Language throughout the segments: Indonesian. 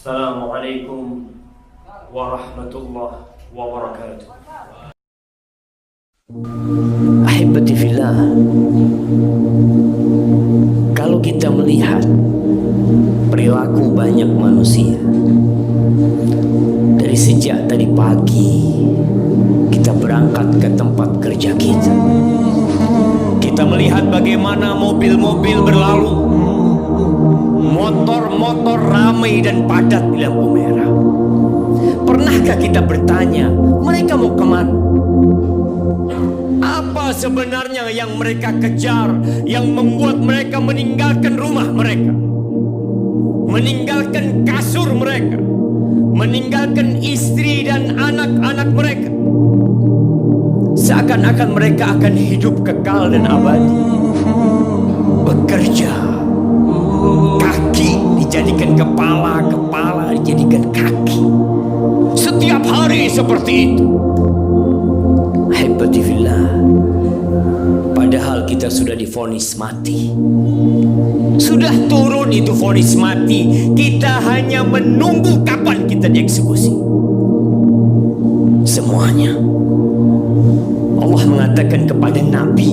Assalamualaikum warahmatullahi wabarakatuh. Ahibati fillah, kalau kita melihat perilaku banyak manusia dari sejak tadi pagi kita berangkat ke tempat kerja kita melihat bagaimana mobil-mobil berlalu, motor-motor ramai dan padat di lampu merah. Pernahkah kita bertanya, mereka mau kemana? Apa sebenarnya yang mereka kejar, yang membuat mereka meninggalkan rumah mereka, meninggalkan kasur mereka, meninggalkan istri dan anak-anak mereka? Seakan-akan mereka akan hidup kekal dan abadi. Bekerja, kaki dijadikan kepala, kepala dijadikan kaki. Setiap hari seperti itu. Ahibati fillah, padahal kita sudah divonis mati. Sudah turun itu vonis mati. Kita hanya menunggu kapan kita dieksekusi. Semuanya. Allah mengatakan kepada Nabi,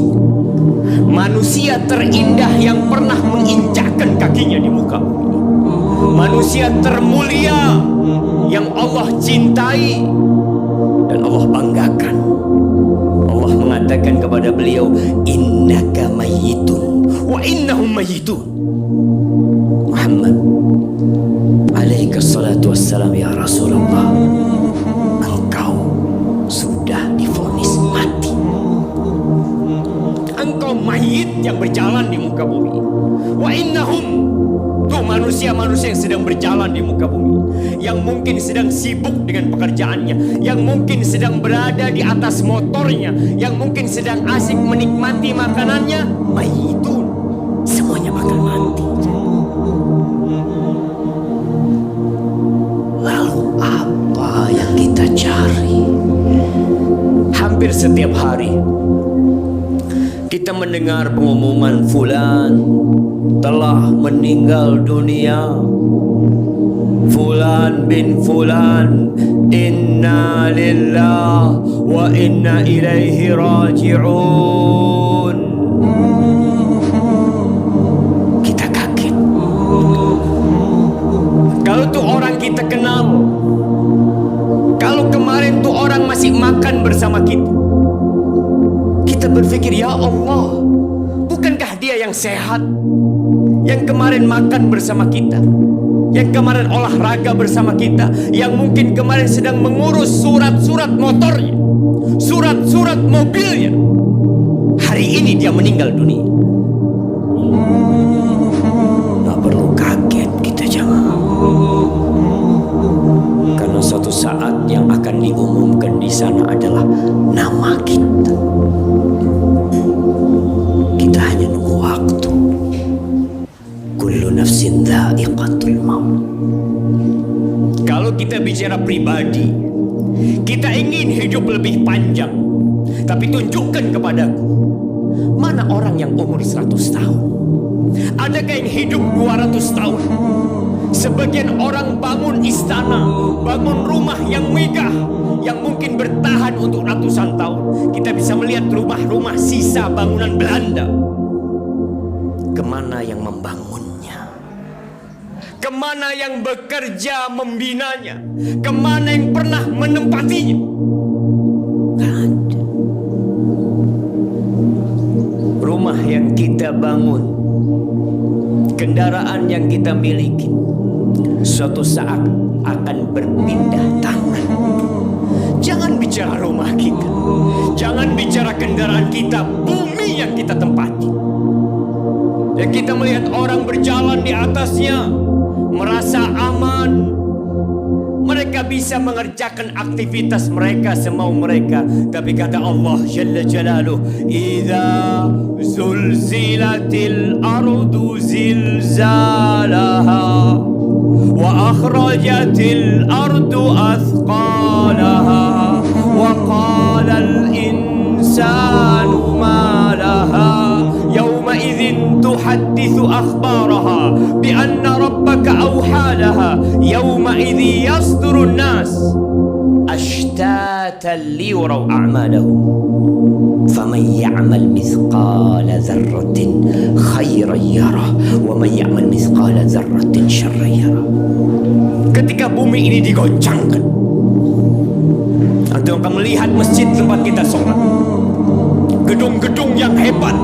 manusia terindah yang pernah menginjakkan kakinya di muka bumi, manusia termulia yang Allah cintai dan Allah banggakan. Allah mengatakan kepada beliau, innaka mayyitun wa innahum mayyitun. Muhammad alaihi salatu wassalam, ya Rasulullah, engkau sudah divonis mati. Engkau mayit yang berjalan di muka bumi. Wa innahum, tuh manusia-manusia yang sedang berjalan di muka bumi, yang mungkin sedang sibuk dengan pekerjaannya, yang mungkin sedang berada di atas motornya, yang mungkin sedang asik menikmati makanannya, mayitun, semuanya bakal mati. Lalu apa yang kita cari? Hampir setiap hari kita mendengar pengumuman fulan telah meninggal dunia, fulan bin fulan, inna lillah wa inna ilaihi raji'un. Kita kaget. Kalau tuh orang kita kenal, kalau kemarin tuh orang masih makan bersama kita, kita berpikir, ya Allah, bukankah dia yang sehat, yang kemarin makan bersama kita, yang kemarin olahraga bersama kita, yang mungkin kemarin sedang mengurus surat-surat motornya, surat-surat mobilnya, hari ini dia meninggal dunia. Gak perlu kaget kita jamaah, karena suatu saat yang akan diumumkan di sana adalah nama kita. Kita hanya nunggu waktu. Kullu nafsin dha'iqatul maut. Kalau kita bicara pribadi, kita ingin hidup lebih panjang, tapi tunjukkan kepadaku, mana orang yang umur 100 tahun? Adakah yang hidup 200 tahun? Sebagian orang bangun istana, bangun rumah yang megah, yang mungkin bertahan untuk ratusan tahun. Kita bisa melihat rumah-rumah sisa bangunan Belanda. Kemana yang membangunnya? Kemana yang bekerja membinanya? Kemana yang pernah menempatinya? Gak ada. Rumah yang kita bangun, kendaraan yang kita miliki, suatu saat akan berpindah tangan. Jangan bicara rumah kita, jangan bicara kendaraan kita, bumi yang kita tempati. Dan kita melihat orang berjalan di atasnya, merasa aman. Mereka bisa mengerjakan aktivitas mereka semau mereka. Tapi kata Allah Jalla Jalaluh, idza zulzilatil ardu zilzalaha wa akhrajatil ardu athqalaha wa qala al insanu ma laha yawma idzin tuhadditsu akhbaraha bi anna rabbaka rabbaka awhalaha yawma idzi yasdurun nas ashtatan liyuraw a'malahum faman ya'mal mithqala dzarratin khairan yarah wa man ya'mal mithqala dzarratin syarran yarah. Ketika bumi ini digoncangkan, antum akan melihat masjid tempat kita sholat, gedung-gedung yang hebat,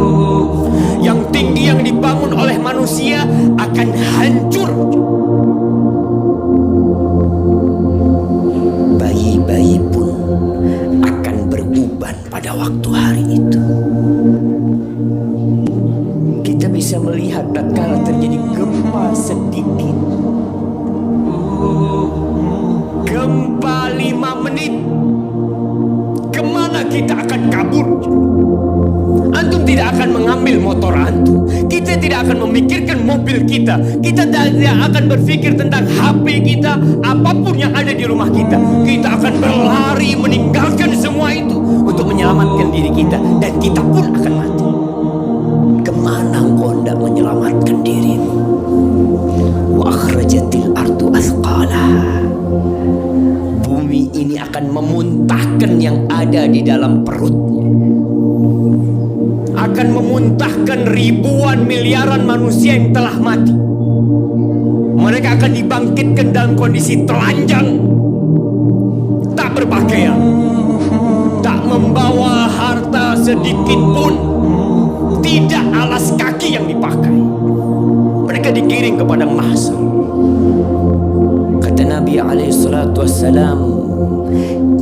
yang tinggi yang dibangun oleh manusia akan hancur. Bayi-bayi pun akan beruban pada waktu hari itu. Kita bisa melihat tatkala terjadi gempa sedikit, gempa 5 menit, kemana kita akan kabur? Antum tidak akan mengambil motor antum, kita tidak akan memikirkan mobil kita, kita tidak akan berpikir tentang HP kita, apapun yang ada di rumah kita. Kita akan berlari meninggalkan semua itu untuk menyelamatkan diri kita, dan kita pun akan mati. Kemana engkau hendak menyelamatkan dirimu? Wa akhrajatil ardu athqalaha. Bumi ini akan memuntahkan yang ada di dalam perutnya, akan memuntahkan ribuan miliaran manusia yang telah mati. Mereka akan dibangkitkan dalam kondisi telanjang, tak berpakaian, tak membawa harta sedikit pun, tidak alas kaki yang dipakai. Mereka digiring ke padang mahsyar. Kata Nabi alaihissalatu wassalam,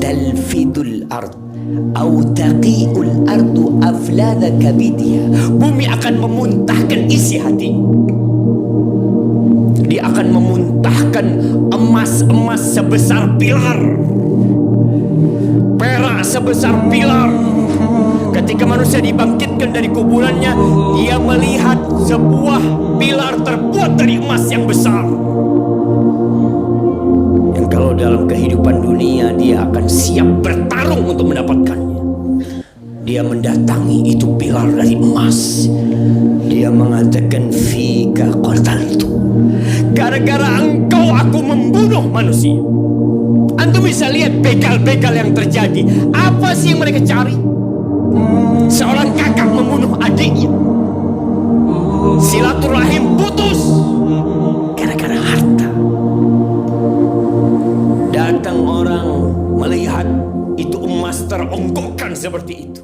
talfidul ard atau taqi'ul ardu aflada kabidiha. Bumi akan memuntahkan isi hati. Dia akan memuntahkan emas-emas sebesar pilar, perak sebesar pilar. Ketika manusia dibangkitkan dari kuburannya, dia melihat sebuah pilar terbuat dari emas yang besar, yang kalau dalam kehidupan dunia dia akan siap bertarung untuk mendapatkannya. Dia mendatangi itu pilar dari emas. Dia mengatakan, fika qataltu, gara-gara engkau aku membunuh manusia. Antum bisa lihat begal-begal yang terjadi. Apa sih yang mereka cari? Seorang kakak membunuh adiknya, silaturahim putus gara-gara harta. Datang orang melihat itu emas teronggokkan seperti itu.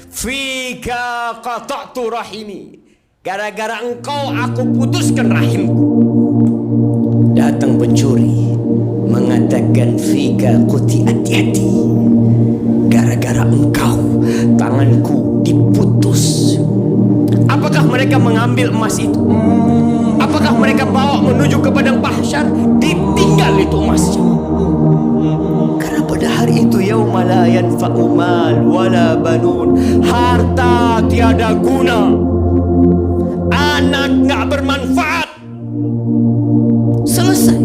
Fika qata'tu rahimi, gara-gara engkau aku putuskan rahimku. Datang pencuri mengatakan, fika quti'at yadi, gara-gara engkau tanganku diputus. Apakah mereka mengambil emas itu? Apakah mereka bawa menuju ke padang mahsyar? Ditinggal itu emasnya. Karena pada hari itu, yauma la yanfa'u mal wala banun, harta tiada guna, anak nggak bermanfaat. Selesai.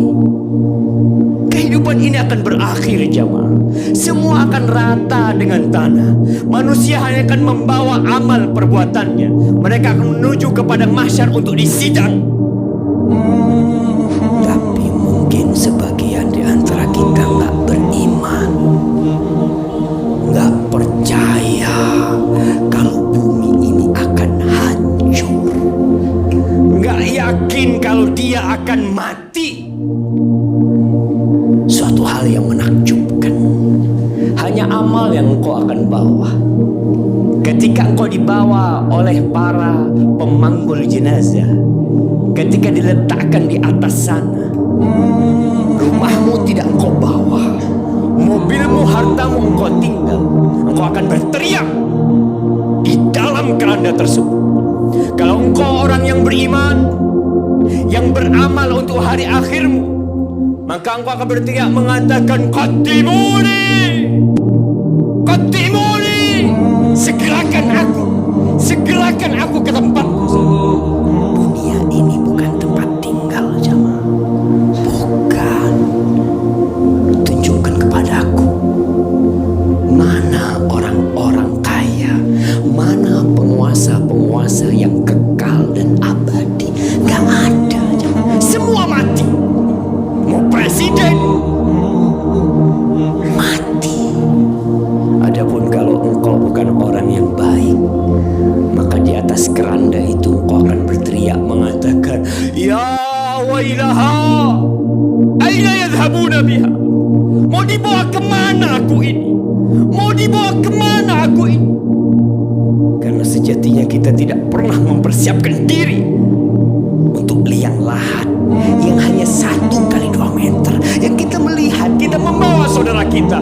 Kehidupan ini akan berakhir, jamaah. Semua akan rata dengan tanah. Manusia hanya akan membawa amal perbuatannya. Mereka akan menuju ke padang mahsyar untuk disidang. Tapi mungkin sebagian di antara kita nggak beriman, nggak percaya kalau bumi ini akan hancur, nggak yakin kalau dia akan mati. Suatu hal yang menakjubkan. Hanya amal yang engkau akan bawa. Ketika engkau dibawa oleh para pemanggul jenazah, ketika diletakkan di atas sana, rumahmu tidak engkau bawa, mobilmu, hartamu engkau tinggal. Engkau akan berteriak di dalam keranda tersebut. Kalau engkau orang yang beriman, yang beramal untuk hari akhirmu, maka engkau akan berteriak mengatakan, qaddimuni, qaddimuni, segerakan aku ke tempatku. Dunia ini bukan tempat tinggal, jamaah. Bukan. Tunjukkan kepadaku, mana orang-orang kaya, mana penguasa-penguasa yang kekal dan abadi. Gak ada, jamaah. Semua mati. presiden, mati. Adapun kalau engkau bukan orang yang baik, maka di atas keranda itu engkau akan berteriak mengatakan, ya wailaha, aina yadhhabuna biha. Mau dibawa kemana aku ini? Mau dibawa kemana aku ini? Karena sejatinya kita tidak pernah mempersiapkan diri untuk liang lahat yang hanya 1 kali 2 meter. Yang kita melihat, kita membawa saudara kita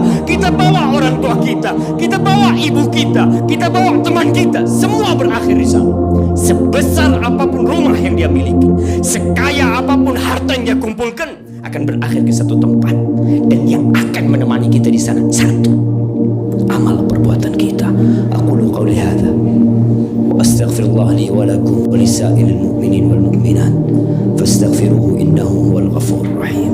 bawa orang tua kita bawa ibu kita bawa teman kita. Semua berakhir di sana. Sebesar apapun rumah yang dia miliki, sekaya apapun harta yang dia kumpulkan, akan berakhir ke satu tempat. Dan yang akan menemani kita di sana 1, amal perbuatan kita. Aqulu qawli hadza wa astaghfirullah li wa lakum wa lisairil mu'minin wal mu'minat fastaghfiruhu innahu huwal ghafurur rahim.